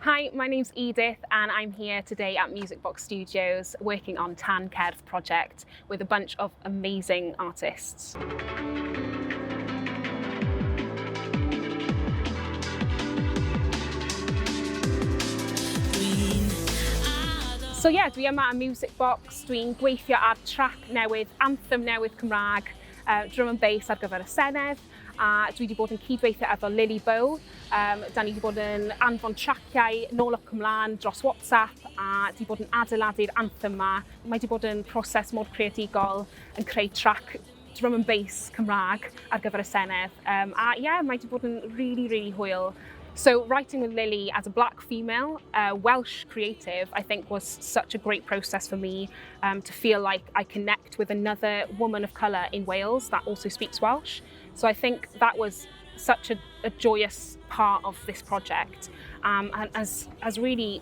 Hi, my name's Eadyth and I'm here today at Music Box Studios working on Tân Cerdd project with a bunch of amazing artists. So yeah, dwi yma at Music Box, dwi'n gweithio ar track newydd, anthem newydd Cymraeg, drum and bass ar gyfer y Senedd, a dwi wedi bod yn cydweithio efo Lily Beau. Da ni wedi bod yn anfon traciau nôl ac ymlaen dros WhatsApp a wedi bod yn adeiladu'r anthem yma. Mae wedi bod yn proses mor creadigol yn creu track drum and bass Cymraeg ar gyfer y Senedd. A yeah, mae wedi bod yn really hwyl. So writing with Lily as a black female, Welsh creative, I think was such a great process for me to feel like I connect with another woman of colour in Wales that also speaks Welsh. So I think that was such a joyous part of this project and has really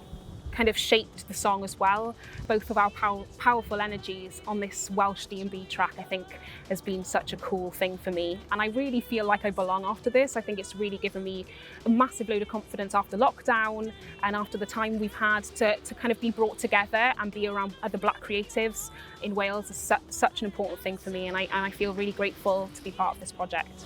kind of shaped the song as well. Both of our powerful energies on this Welsh D&B track, I think, has been such a cool thing for me. And I really feel like I belong after this. I think it's really given me a massive load of confidence after lockdown and after the time we've had to kind of be brought together and be around other black creatives in Wales is such an important thing for me. And I feel really grateful to be part of this project.